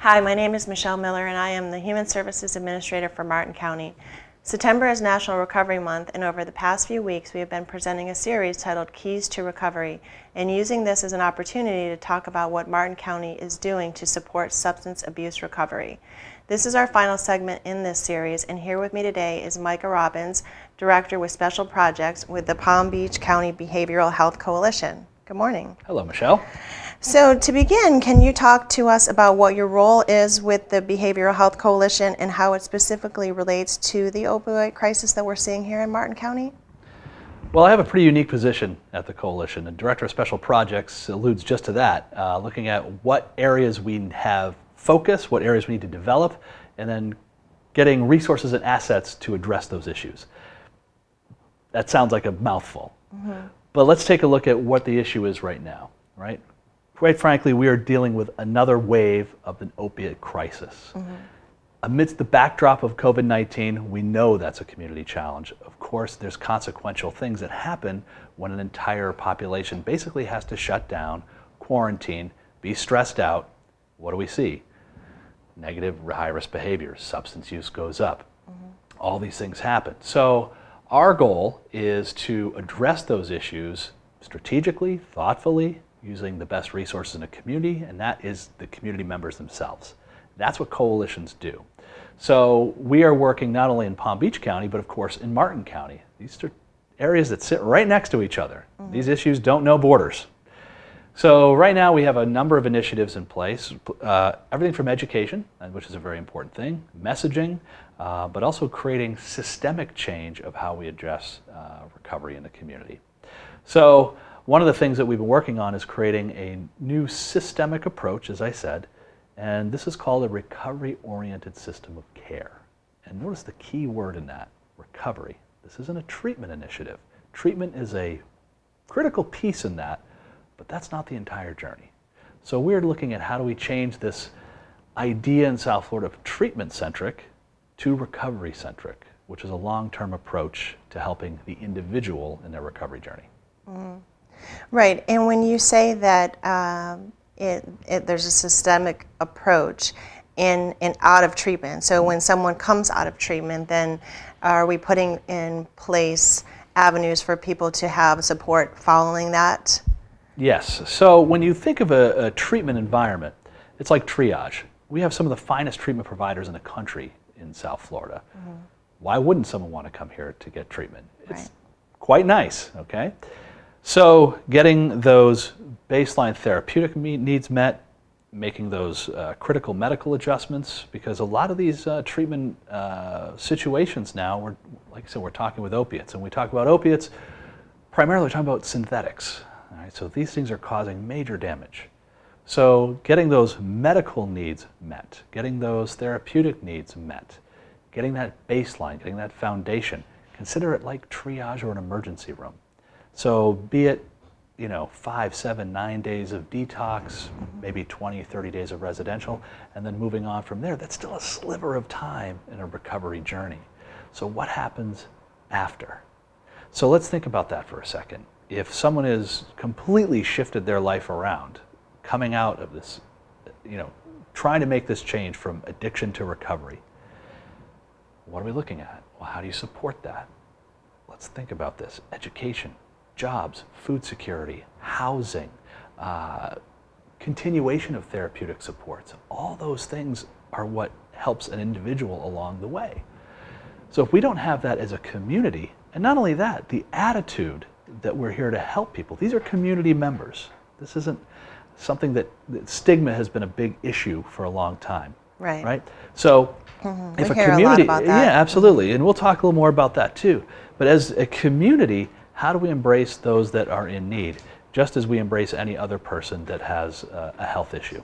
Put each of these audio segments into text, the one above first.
Hi, my name is Michelle Miller and I am the Human Services Administrator for Martin County. September is National Recovery Month, and over the past few weeks we have been presenting a series titled Keys to Recovery and using this as an opportunity to talk about what Martin County is doing to support substance abuse recovery. This is our final segment in this series, and here with me today is Micah Robbins, Director with Special Projects with the Palm Beach County Behavioral Health Coalition. Good morning. Hello, Michelle. So to begin, can you talk to us about what your role is with the Behavioral Health Coalition and how it specifically relates to the opioid crisis that we're seeing here in Martin County? Well, I have a pretty unique position at the coalition, and Director of Special Projects alludes just to that, looking at what areas we have focus, what areas we need to develop, and then getting resources and assets to address those issues. That sounds like a mouthful, but let's take a look at what the issue is right now, right? Quite frankly, we are dealing with another wave of an opiate crisis. Amidst the backdrop of COVID-19, we know that's a community challenge. Of course, there's consequential things that happen when an entire population basically has to shut down, quarantine, be stressed out. What do we see? Negative high-risk behaviors, substance use goes up. All these things happen. So our goal is to address those issues strategically, thoughtfully, using the best resources in a community, and that is the community members themselves. That's what coalitions do. So we are working not only in Palm Beach County, but of course in Martin County. These are areas that sit right next to each other. These issues don't know borders. So right now we have a number of initiatives in place, everything from education, which is a very important thing, messaging, but also creating systemic change of how we address recovery in the community. So one of the things that we've been working on is creating a new systemic approach, as I said, and this is called a recovery-oriented system of care. And notice the key word in that, recovery. This isn't a treatment initiative. Treatment is a critical piece in that, but that's not the entire journey. So we're looking at how do we change this idea in South Florida of treatment-centric to recovery-centric, which is a long-term approach to helping the individual in their recovery journey. Right, and when you say that there's a systemic approach in and out of treatment, so when someone comes out of treatment, then are we putting in place avenues for people to have support following that? Yes, so when you think of a treatment environment, it's like triage. We have some of the finest treatment providers in the country in South Florida. Why wouldn't someone want to come here to get treatment? It's quite nice, okay? So getting those baseline therapeutic needs met, making those critical medical adjustments, because a lot of these treatment situations now, like I said, we're talking with opiates, and we talk about opiates, primarily we're talking about synthetics. All right, so these things are causing major damage. So getting those medical needs met, getting those therapeutic needs met, getting that baseline, getting that foundation, consider it like triage or an emergency room. So be it, 5, 7, 9 days of detox, maybe 20, 30 days of residential, and then moving on from there, that's still a sliver of time in a recovery journey. So what happens after? So let's think about that for a second. If someone has completely shifted their life around, coming out of this, trying to make this change from addiction to recovery, what are we looking at? Well, how do you support that? Let's think about this. Education, jobs, food security, housing, continuation of therapeutic supports. All those things are what helps an individual along the way. So if we don't have that as a community, and not only that, the attitude that we're here to help people. These are community members. This isn't something that stigma has been a big issue for a long time. Right? So if a community, a lot about that. Yeah, absolutely. And we'll talk a little more about that too. But as a community, how do we embrace those that are in need, just as we embrace any other person that has a health issue?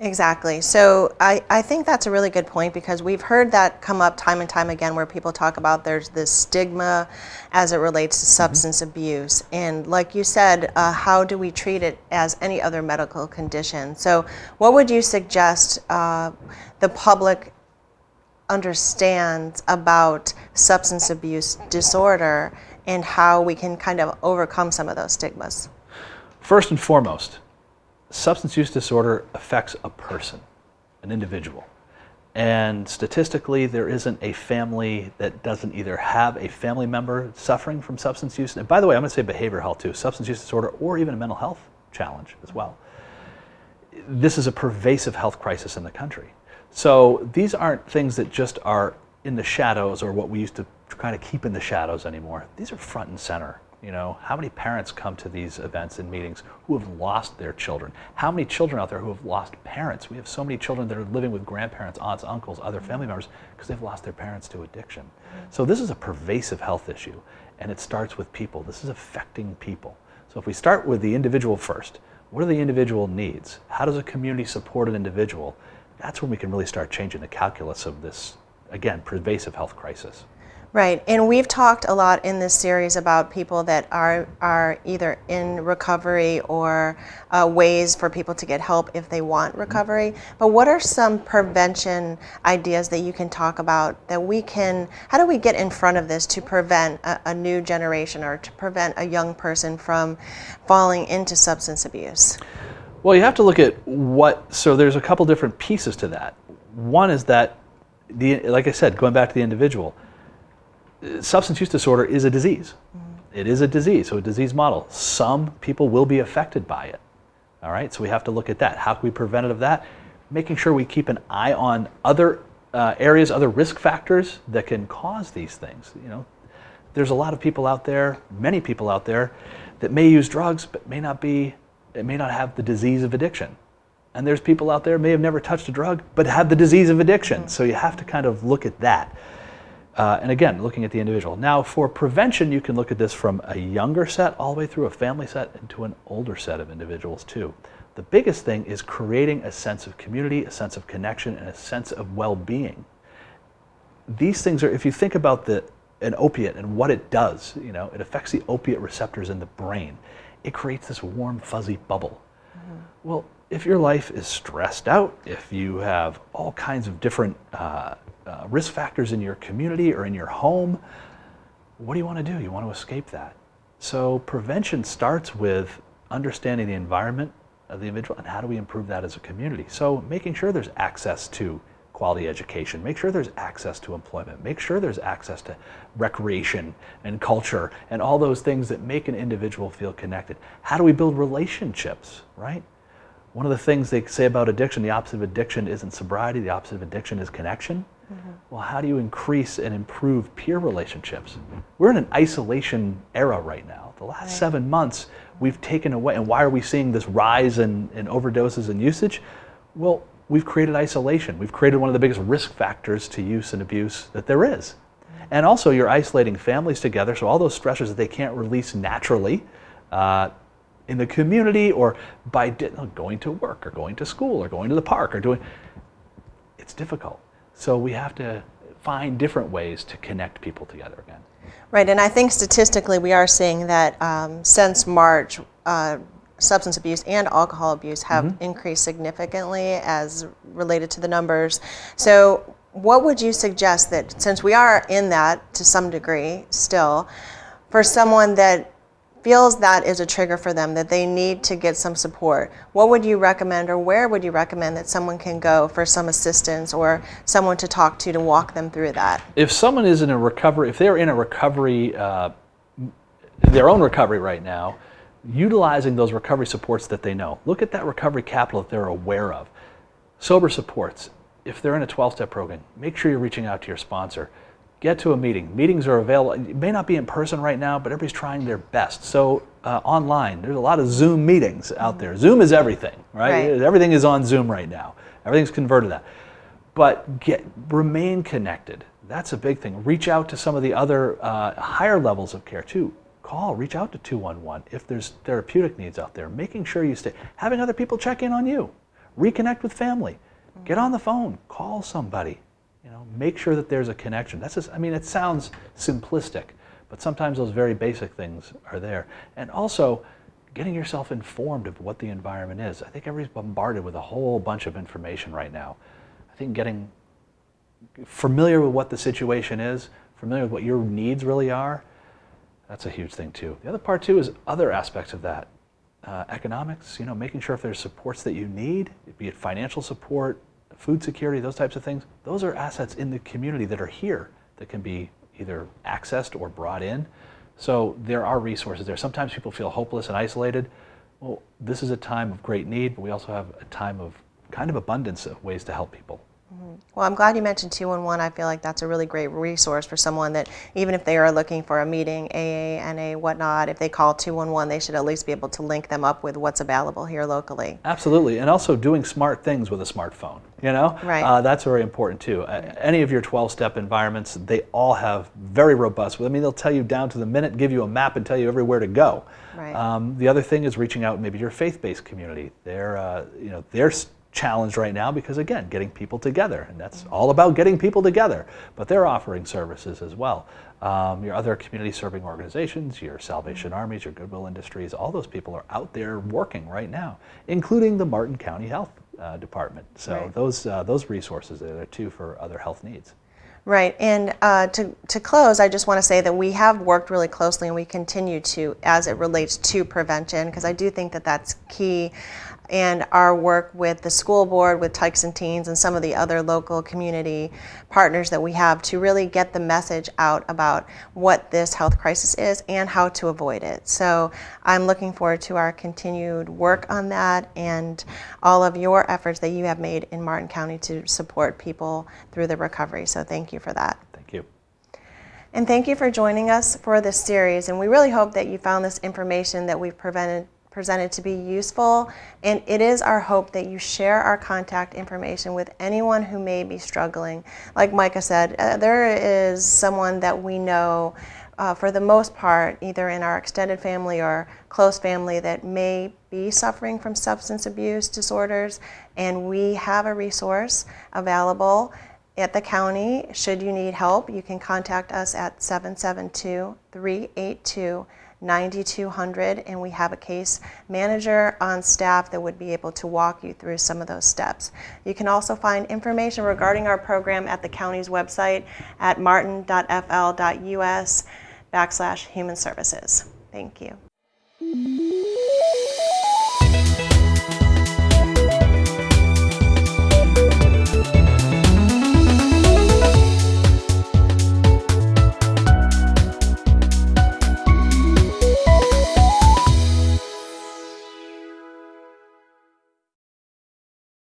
Exactly. So I think that's a really good point, because we've heard that come up time and time again where people talk about there's this stigma as it relates to substance abuse. And like you said, how do we treat it as any other medical condition? So what would you suggest the public understands about substance abuse disorder and how we can kind of overcome some of those stigmas? First and foremost, substance use disorder affects a person. an individual. And statistically, there isn't a family that doesn't either have a family member suffering from substance use. And by the way, I'm going to say behavioral health too, substance use disorder, or even a mental health challenge as well. This is a pervasive health crisis in the country. So these aren't things that just are in the shadows or what we used to kind of keep in the shadows anymore. These are front and center. You know, how many parents come to these events and meetings who have lost their children? How many children out there who have lost parents? We have so many children that are living with grandparents, aunts, uncles, other family members because they've lost their parents to addiction. So this is a pervasive health issue, and it starts with people. This is affecting people. So if we start with the individual first, what are the individual needs? How does a community support an individual? That's when we can really start changing the calculus of this, again, pervasive health crisis. Right, and we've talked a lot in this series about people that are either in recovery or ways for people to get help if they want recovery. But what are some prevention ideas that you can talk about that we can, how do we get in front of this to prevent a new generation or to prevent a young person from falling into substance abuse? Well, you have to look at so there's a couple different pieces to that. One is that, like I said, going back to the individual, substance use disorder is a disease. It is a disease, so a disease model. Some people will be affected by it. All right, so we have to look at that. How can we prevent it of that? Making sure we keep an eye on other areas, other risk factors that can cause these things. You know, there's a lot of people out there, many people out there, that may use drugs but may not have the disease of addiction. And there's people out there may have never touched a drug but have the disease of addiction. So you have to kind of look at that. And again, looking at the individual. Now, for prevention, you can look at this from a younger set all the way through a family set and to an older set of individuals too. The biggest thing is creating a sense of community, a sense of connection, and a sense of well-being. These things are, if you think about an opiate and what it does, you know, it affects the opiate receptors in the brain. It creates this warm, fuzzy bubble. Well, if your life is stressed out, if you have all kinds of different risk factors in your community or in your home, what do you want to do? You want to escape that. So prevention starts with understanding the environment of the individual and how do we improve that as a community. So making sure there's access to quality education, make sure there's access to employment, make sure there's access to recreation and culture and all those things that make an individual feel connected. How do we build relationships, right? One of the things they say about addiction, the opposite of addiction isn't sobriety, the opposite of addiction is connection. Well, how do you increase and improve peer relationships? We're in an isolation era right now. The last 7 months, we've taken away, and why are we seeing this rise in overdoses and usage? Well, we've created isolation. We've created one of the biggest risk factors to use and abuse that there is. And also, you're isolating families together, so all those stressors that they can't release naturally in the community or by going to work or going to school or going to the park or it's difficult. So we have to find different ways to connect people together again. Right, and I think statistically we are seeing that since March, substance abuse and alcohol abuse have increased significantly as related to the numbers. So what would you suggest that, since we are in that to some degree still, for someone that feels that is a trigger for them, that they need to get some support, what would you recommend or where would you recommend that someone can go for some assistance or someone to talk to walk them through that? If someone is in a recovery, if they're in a recovery, their own recovery right now, utilizing those recovery supports that they know. Look at that recovery capital that they're aware of. Sober supports. If they're in a 12-step program, make sure you're reaching out to your sponsor. Get to a meeting. Meetings are available. It may not be in person right now, but everybody's trying their best. So online, there's a lot of Zoom meetings out there. Zoom is everything, right? Everything is on Zoom right now. Everything's converted to that. But remain connected. That's a big thing. Reach out to some of the other higher levels of care too. Reach out to 211 if there's therapeutic needs out there. Making sure you stay, having other people check in on you. Reconnect with family. Get on the phone. Call somebody. You know, make sure that there's a connection. That's just, I mean, it sounds simplistic, but sometimes those very basic things are there. And also, getting yourself informed of what the environment is. I think everybody's bombarded with a whole bunch of information right now. I think getting familiar with what the situation is, familiar with what your needs really are, that's a huge thing too. The other part too is other aspects of that. Economics, you know, making sure if there's supports that you need, be it financial support, food security, those types of things, those are assets in the community that are here that can be either accessed or brought in. So there are resources there. Sometimes people feel hopeless and isolated. Well, this is a time of great need, but we also have a time of kind of abundance of ways to help people. Well, I'm glad you mentioned 211. I feel like that's a really great resource for someone that even if they are looking for a meeting, AA, NA, whatnot, if they call 211, they should at least be able to link them up with what's available here locally. Absolutely, and also doing smart things with a smartphone, you know? Right. That's very important too. Any of your 12-step environments, they all have very robust, I mean, they'll tell you down to the minute, give you a map and tell you everywhere to go. Right. The other thing is reaching out maybe your faith-based community. They're challenged right now because, again, getting people together, and that's all about getting people together, but they're offering services as well. Your other community serving organizations, your Salvation Armies, your Goodwill Industries, all those people are out there working right now, including the Martin County Health Department. So Right. those resources are there too for other health needs. Right, and to close, I just want to say that we have worked really closely and we continue to as it relates to prevention, because I do think that that's key. And our work with the school board, with Tykes and Teens, and some of the other local community partners that we have to really get the message out about what this health crisis is and how to avoid it. So I'm looking forward to our continued work on that and all of your efforts that you have made in Martin County to support people through the recovery. So thank you for that. Thank you. And thank you for joining us for this series. And we really hope that you found this information that we've presented to be useful, and it is our hope that you share our contact information with anyone who may be struggling. Like Micah said, there is someone that we know for the most part, either in our extended family or close family, that may be suffering from substance abuse disorders, and we have a resource available at the county. Should you need help, you can contact us at 772-382-9200, and we have a case manager on staff that would be able to walk you through some of those steps. You can also find information regarding our program at the county's website at martin.fl.us/human services. Thank you.